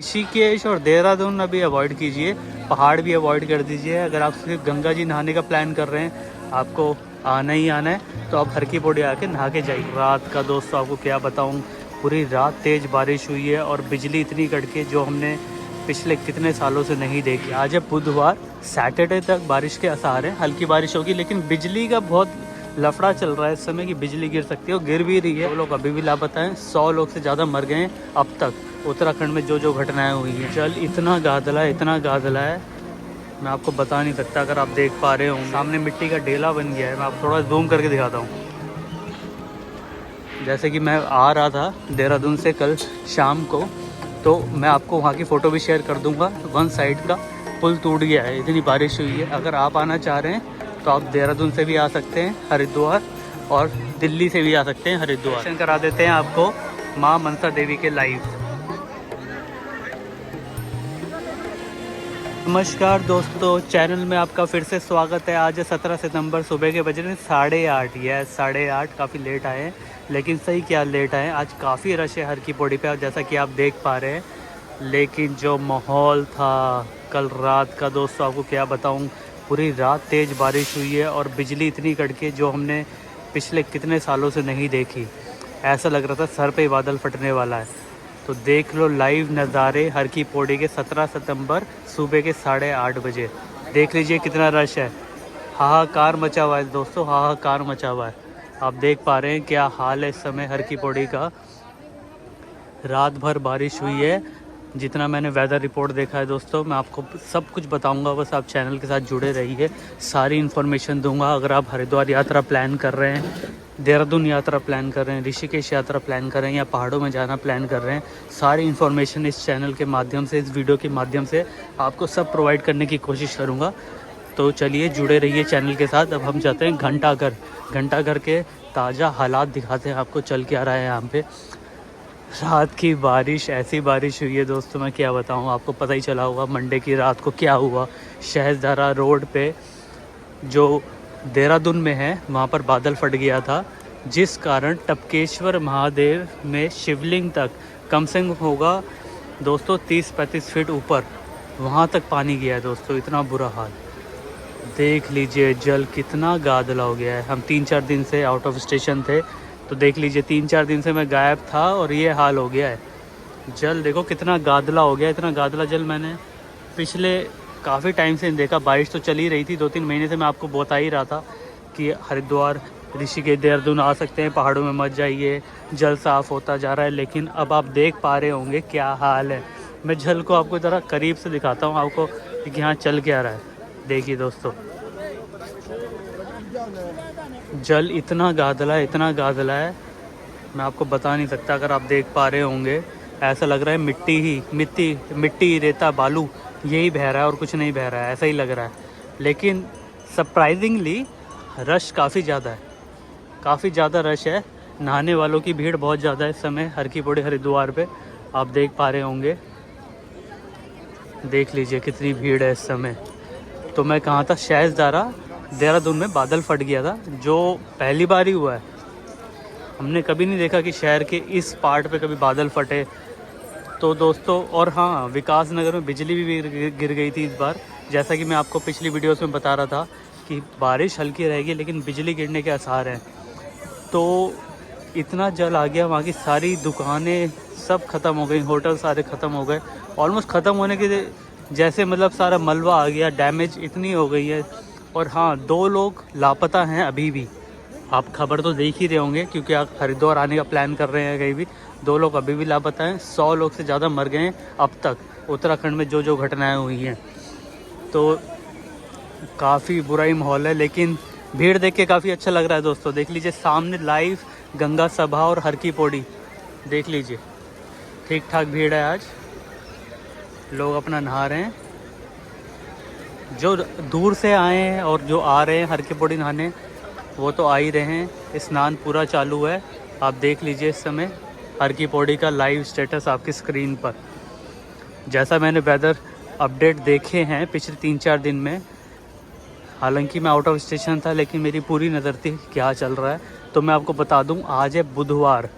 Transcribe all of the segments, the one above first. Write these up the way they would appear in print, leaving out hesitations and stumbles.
ऋषिकेश और देहरादून अभी अवॉइड कीजिए, पहाड़ भी अवॉइड कर दीजिए। अगर आप सिर्फ गंगा जी नहाने का प्लान कर रहे हैं, आपको आना ही आना है, तो आप हर की पौड़ी आके नहा के जाइए। रात का दोस्तों आपको क्या बताऊं, पूरी रात तेज़ बारिश हुई है और बिजली इतनी कड़के जो हमने पिछले कितने सालों से नहीं देखी। आज है बुधवार, सैटरडे तक बारिश के आसार हैं, हल्की बारिश होगी, लेकिन बिजली का बहुत लफड़ा चल रहा है इस समय कि बिजली गिर सकती है और गिर भी रही है। 2 लोग अभी भी लापता हैं, 100 लोग से ज़्यादा मर गए हैं अब तक उत्तराखंड में जो घटनाएं हुई हैं। जल इतना गादला है, मैं आपको बता नहीं सकता। अगर आप देख पा रहे हो सामने मिट्टी का डेला बन गया है, मैं आपको थोड़ा जूम करके दिखाता हूँ। जैसे कि मैं आ रहा था देहरादून से कल शाम को, तो मैं आपको वहाँ की फ़ोटो भी शेयर कर दूँगा। वन साइड का पुल टूट गया है, इतनी बारिश हुई है। अगर आप आना चाह रहे हैं तो आप देहरादून से भी आ सकते हैं हरिद्वार, और दिल्ली से भी आ सकते हैं हरिद्वार। दर्शन करा देते हैं आपको माँ मनसा देवी के लाइव। नमस्कार दोस्तों, चैनल में आपका फिर से स्वागत है। आज 17 सितंबर, सुबह के बज रहे 8:30। यह 8:30 काफ़ी लेट आए हैं, लेकिन सही क्या लेट आए, आज काफ़ी रश है हर की पौड़ी पे, जैसा कि आप देख पा रहे हैं। लेकिन जो माहौल था कल रात का दोस्तों, आपको क्या बताऊं, पूरी रात तेज़ बारिश हुई है और बिजली इतनी कड़के जो हमने पिछले कितने सालों से नहीं देखी। ऐसा लग रहा था सर पे बादल फटने वाला है। तो देख लो लाइव नज़ारे हर की पौड़ी के 17 सितंबर सुबह के 8:30 बजे। देख लीजिए कितना रश है, हाहाकार मचा हुआ है दोस्तों, हाहाकार मचा हुआ है। आप देख पा रहे हैं क्या हाल है इस समय हर की पौड़ी का। रात भर बारिश हुई है, जितना मैंने वेदर रिपोर्ट देखा है दोस्तों, मैं आपको सब कुछ बताऊंगा। बस आप चैनल के साथ जुड़े रहिए, सारी इन्फॉर्मेशन दूंगा। अगर आप हरिद्वार यात्रा प्लान कर रहे हैं, देहरादून यात्रा प्लान कर रहे हैं, ऋषिकेश यात्रा प्लान कर रहे हैं, या पहाड़ों में जाना प्लान कर रहे हैं, सारी इन्फॉर्मेशन इस चैनल के माध्यम से, इस वीडियो के माध्यम से आपको सब प्रोवाइड करने की कोशिश करूँगा। तो चलिए जुड़े रहिए चैनल के साथ। अब हम जाते हैं घंटाघर के ताज़ा हालात दिखाते हैं आपको, चल के आ रहा है यहाँ पे। रात की बारिश, ऐसी बारिश हुई है दोस्तों, मैं क्या बताऊँ आपको। पता ही चला होगा मंडे की रात को क्या हुआ। शहज़ारा रोड पे जो देहरादून में है, वहाँ पर बादल फट गया था, जिस कारण टपकेश्वर महादेव में शिवलिंग तक कम से कम होगा दोस्तों 30-35 फीट ऊपर, वहाँ तक पानी गया है दोस्तों। इतना बुरा हाल, देख लीजिए जल कितना गादला हो गया है। हम 3-4 दिन से आउट ऑफ स्टेशन थे, तो देख लीजिए 3-4 दिन से मैं गायब था और ये हाल हो गया है। जल देखो कितना गादला हो गया, इतना गादला जल मैंने पिछले काफ़ी टाइम से नहीं देखा। बारिश तो चल ही रही थी 2-3 महीने से, मैं आपको बता ही रहा था कि हरिद्वार, ऋषिकेश, देहरादून आ सकते हैं, पहाड़ों में मत जाइए, जल साफ़ होता जा रहा है। लेकिन अब आप देख पा रहे होंगे क्या हाल है। मैं जल को आपको ज़रा करीब से दिखाता हूँ आपको कि यहाँ चल क्या रहा है। देखिए दोस्तों, जल इतना गादला है, मैं आपको बता नहीं सकता। अगर आप देख पा रहे होंगे, ऐसा लग रहा है मिट्टी रेता बालू यही बह रहा है और कुछ नहीं बह रहा है, ऐसा ही लग रहा है। लेकिन सरप्राइजिंगली रश काफ़ी ज़्यादा रश है। नहाने वालों की भीड़ बहुत ज़्यादा है इस समय हर की पौड़ी हरिद्वार पे, आप देख पा रहे होंगे। देख लीजिए कितनी भीड़ है इस समय। तो मैं कहाँ था, शहज़ारा देहरादून में बादल फट गया था, जो पहली बार ही हुआ है। हमने कभी नहीं देखा कि शहर के इस पार्ट पे कभी बादल फटे। तो दोस्तों, और हाँ, विकास नगर में बिजली भी गिर गई थी इस बार। जैसा कि मैं आपको पिछली वीडियोस में बता रहा था कि बारिश हल्की रहेगी लेकिन बिजली गिरने के आसार हैं। तो इतना जल आ गया, वहाँ की सारी दुकानें सब ख़त्म हो गई, होटल सारे ख़त्म हो गए, ऑलमोस्ट ख़त्म होने के जैसे, मतलब सारा मलबा आ गया, डैमेज इतनी हो गई है। और हाँ, 2 लोग लापता हैं अभी भी। आप खबर तो देख ही रहे होंगे क्योंकि आप हरिद्वार आने का प्लान कर रहे हैं कहीं भी। 2 लोग अभी भी लापता हैं, 100 लोग से ज़्यादा मर गए हैं अब तक उत्तराखंड में जो घटनाएं हुई हैं। तो काफ़ी बुरा ही माहौल है, लेकिन भीड़ देख के काफ़ी अच्छा लग रहा है दोस्तों। देख लीजिए सामने लाइव गंगा सभा और हर की पौड़ी, देख लीजिए ठीक ठाक भीड़ है। आज लोग अपना नहा रहे हैं, जो दूर से आए हैं और जो आ रहे हैं हर की पौड़ी नहाने, वो तो आ ही रहे हैं। स्नान पूरा चालू है, आप देख लीजिए इस समय हर की पौड़ी का लाइव स्टेटस आपकी स्क्रीन पर। जैसा मैंने वेदर अपडेट देखे हैं पिछले 3-4 दिन में, हालांकि मैं आउट ऑफ स्टेशन था, लेकिन मेरी पूरी नज़र थी क्या चल रहा है। तो मैं आपको बता दूं, आज है बुधवार,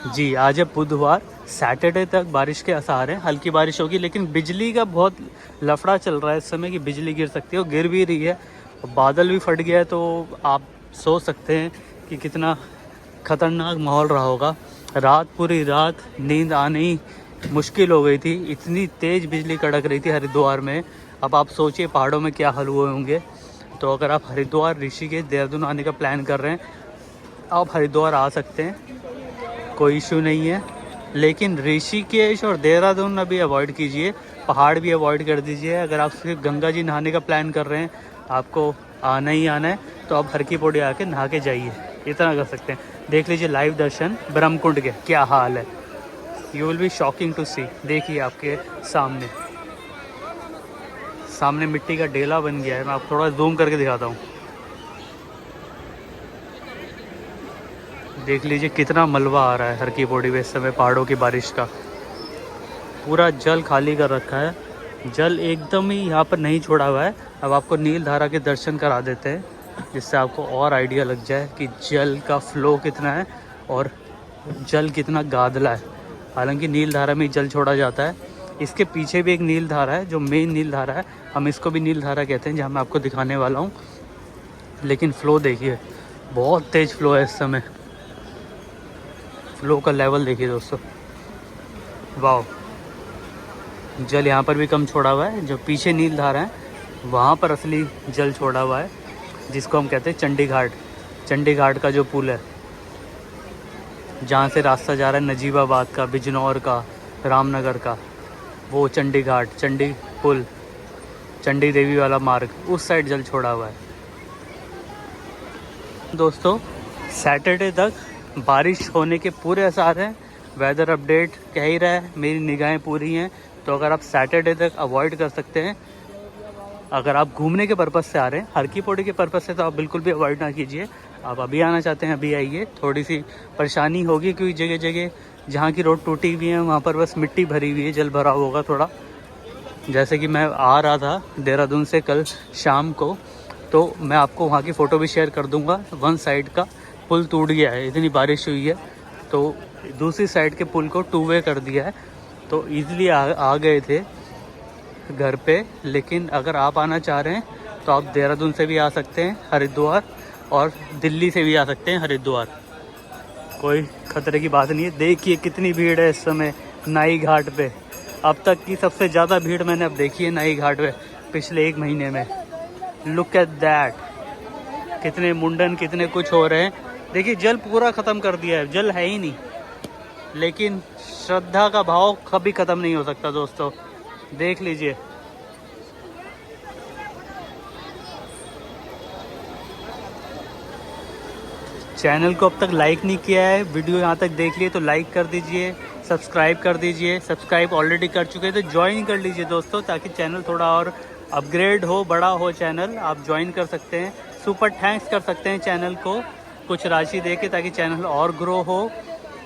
जी आज है बुधवार, सैटरडे तक बारिश के आसार हैं, हल्की बारिश होगी, लेकिन बिजली का बहुत लफड़ा चल रहा है इस समय कि बिजली गिर सकती है और गिर भी रही है। बादल भी फट गया है, तो आप सोच सकते हैं कि कितना ख़तरनाक माहौल रहा होगा। रात पूरी रात नींद आनी मुश्किल हो गई थी, इतनी तेज़ बिजली कड़क रही थी हरिद्वार में। अब आप सोचिए पहाड़ों में क्या हाल हुए होंगे। तो अगर आप हरिद्वार, ऋषिकेश, देहरादून आने का प्लान कर रहे हैं, आप हरिद्वार आ सकते हैं, कोई इशू नहीं है। लेकिन ऋषिकेश और देहरादून अभी अवॉइड कीजिए, पहाड़ भी अवॉइड कर दीजिए। अगर आप सिर्फ गंगा जी नहाने का प्लान कर रहे हैं, आपको आना ही आना है, तो आप हर की पौड़ी आके नहा के जाइए, इतना कर सकते हैं। देख लीजिए लाइव दर्शन ब्रह्मकुंड के, क्या हाल है। You will be shocking to see. देखिए आपके सामने सामने मिट्टी का डेला बन गया है। मैं आपको थोड़ा जूम करके दिखाता हूँ। देख लीजिए कितना मलबा आ रहा है हर की पौड़ी में इस समय पहाड़ों की बारिश का। पूरा जल खाली कर रखा है, जल एकदम ही यहाँ पर नहीं छोड़ा हुआ है। अब आपको नील धारा के दर्शन करा देते हैं, जिससे आपको और आइडिया लग जाए कि जल का फ्लो कितना है और जल कितना गादला है। हालांकि नील धारा में जल छोड़ा जाता है, इसके पीछे भी एक नील धारा है जो मेन नील धारा है, हम इसको भी नील धारा कहते हैं, जहाँ मैं आपको दिखाने वाला हूँ। लेकिन फ़्लो देखिए, बहुत तेज़ फ्लो है इस समय। फ्लो का लेवल देखिए दोस्तों, वाह। जल यहाँ पर भी कम छोड़ा हुआ है, जो पीछे नील धारा है वहाँ पर असली जल छोड़ा हुआ है, जिसको हम कहते हैं चंडी घाट। चंडी घाट का जो पुल है, जहाँ से रास्ता जा रहा है नजीबाबाद का, बिजनौर का, रामनगर का, वो चंडी घाट, चंडी पुल, चंडी देवी वाला मार्ग, उस साइड जल छोड़ा हुआ है। दोस्तों सैटरडे तक बारिश होने के पूरे आसार हैं। वेदर अपडेट कह ही रहा है, मेरी निगाहें पूरी हैं। तो अगर आप सैटरडे तक अवॉइड कर सकते हैं, अगर आप घूमने के पर्पज़ से आ रहे हैं, हर की पौड़ी के पर्पज़ से, तो आप बिल्कुल भी अवॉइड ना कीजिए। आप अभी आना चाहते हैं अभी आइए। थोड़ी सी परेशानी होगी क्योंकि जगह जगह जहाँ की रोड टूटी हुई है वहाँ पर बस मिट्टी भरी हुई है, जल भरा होगा थोड़ा। जैसे कि मैं आ रहा था देहरादून से कल शाम को, तो मैं आपको वहाँ की फ़ोटो भी शेयर कर दूँगा। वन साइड का पुल टूट गया है, इतनी बारिश हुई है, तो दूसरी साइड के पुल को टू वे कर दिया है, तो ईज़िली आ गए थे घर पे। लेकिन अगर आप आना चाह रहे हैं तो आप देहरादून से भी आ सकते हैं हरिद्वार, और दिल्ली से भी आ सकते हैं हरिद्वार, कोई खतरे की बात नहीं है। देखिए कितनी भीड़ है इस समय नाई घाट पे। अब तक की सबसे ज़्यादा भीड़ मैंने अब देखी है नाई घाट पे पिछले 1 महीने में। लुक एट दैट, कितने मुंडन, कितने कुछ हो रहे हैं। देखिए जल पूरा ख़त्म कर दिया है, जल है ही नहीं, लेकिन श्रद्धा का भाव कभी ख़त्म नहीं हो सकता दोस्तों। देख लीजिए, चैनल को अब तक लाइक नहीं किया है, वीडियो यहाँ तक देख लिए तो लाइक कर दीजिए, सब्सक्राइब कर दीजिए। सब्सक्राइब ऑलरेडी कर चुके हैं तो ज्वाइन कर लीजिए दोस्तों, ताकि चैनल थोड़ा और अपग्रेड हो, बड़ा हो चैनल। आप ज्वाइन कर सकते हैं, सुपर थैंक्स कर सकते हैं चैनल को कुछ राशि दे के, ताकि चैनल और ग्रो हो।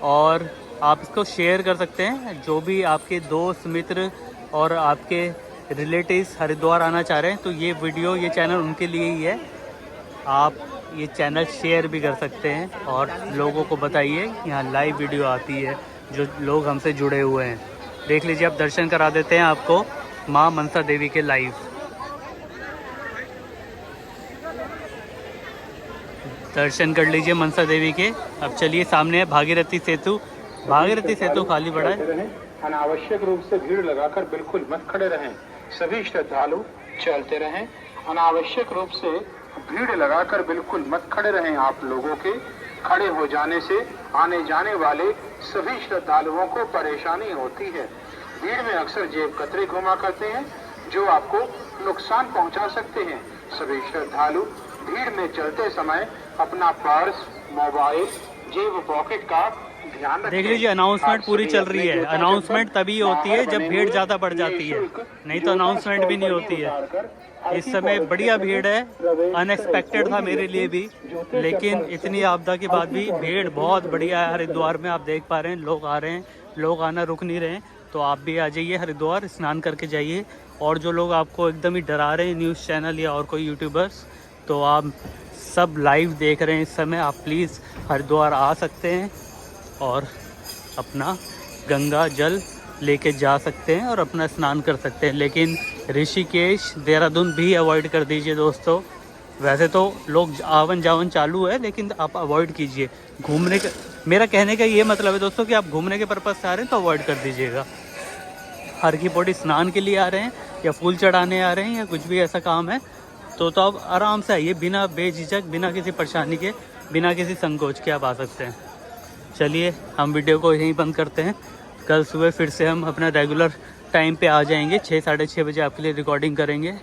और आप इसको शेयर कर सकते हैं, जो भी आपके दोस्त मित्र और आपके रिलेटिव्स हरिद्वार आना चाह रहे हैं, तो ये वीडियो, ये चैनल उनके लिए ही है। आप ये चैनल शेयर भी कर सकते हैं और लोगों को बताइए यहाँ लाइव वीडियो आती है, जो लोग हमसे जुड़े हुए हैं। देख लीजिए, आप दर्शन करा देते हैं आपको माँ मनसा देवी के लाइव। दर्शन कर लीजिए मनसा देवी के। अब चलिए, सामने है भागीरथी सेतु। भागीरथी सेतु खाली पड़ा है। अनावश्यक रूप से भीड़ लगाकर बिल्कुल मत खड़े रहें। सभी श्रद्धालु चलते रहें। अनावश्यक रूप से भीड़ लगाकर बिल्कुल मत खड़े रहें। आप लोगों के खड़े हो जाने से आने जाने वाले सभी श्रद्धालुओं को परेशानी होती है। भीड़ में अक्सर जेब कतरे घुमा करते हैं, जो आपको नुकसान पहुंचा सकते हैं। सभी श्रद्धालु भीड़ में चलते समय अपना पर्स, मोबाइल, जेब पॉकेट का ध्यान रखें। देख लीजिए, अनाउंसमेंट पूरी चल रही है। अनाउंसमेंट तभी होती है जब भीड़ ज़्यादा बढ़ जाती है, नहीं तो अनाउंसमेंट भी नहीं होती है। इस समय बढ़िया भीड़ है, अनएक्सपेक्टेड था मेरे लिए भी, लेकिन इतनी आपदा के बाद भी भीड़ बहुत बढ़िया है हरिद्वार में। आप देख पा रहे हैं लोग आ रहे हैं, लोग आना रुक नहीं रहे हैं। तो आप भी आ जाइए हरिद्वार, स्नान करके जाइए। और जो लोग आपको एकदम ही डरा रहे हैं, न्यूज़ चैनल या और कोई यूट्यूबर्स, तो आप सब लाइव देख रहे हैं इस समय, आप प्लीज़ हरिद्वार आ सकते हैं और अपना गंगा जल लेके जा सकते हैं और अपना स्नान कर सकते हैं। लेकिन ऋषिकेश देहरादून भी अवॉइड कर दीजिए दोस्तों। वैसे तो लोग आवन जावन चालू है, लेकिन आप अवॉइड कीजिए घूमने का। मेरा कहने का ये मतलब है दोस्तों कि आप घूमने के पर्पज़ से आ रहे हैं तो अवॉइड कर दीजिएगा। हर की पौड़ी स्नान के लिए आ रहे हैं या फूल चढ़ाने आ रहे हैं या कुछ भी ऐसा काम है तो आप आराम से आइए, बिना बेझिझक, बिना किसी परेशानी के, बिना किसी संकोच के आप आ सकते हैं। चलिए हम वीडियो को यहीं बंद करते हैं। कल सुबह फिर से हम अपना रेगुलर टाइम पे आ जाएंगे, 6 साढ़े 6 बजे आपके लिए रिकॉर्डिंग करेंगे।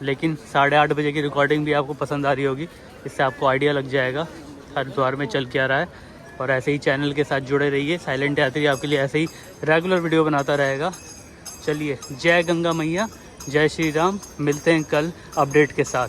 लेकिन 8:30 बजे की रिकॉर्डिंग भी आपको पसंद आ रही होगी, इससे आपको आइडिया लग जाएगा हरिद्वार में चल के आ रहा है। और ऐसे ही चैनल के साथ जुड़े रहिए, साइलेंट यात्री आपके लिए ऐसे ही रेगुलर वीडियो बनाता रहेगा। चलिए, जय गंगा मैया, जय श्री राम। मिलते हैं कल अपडेट के साथ।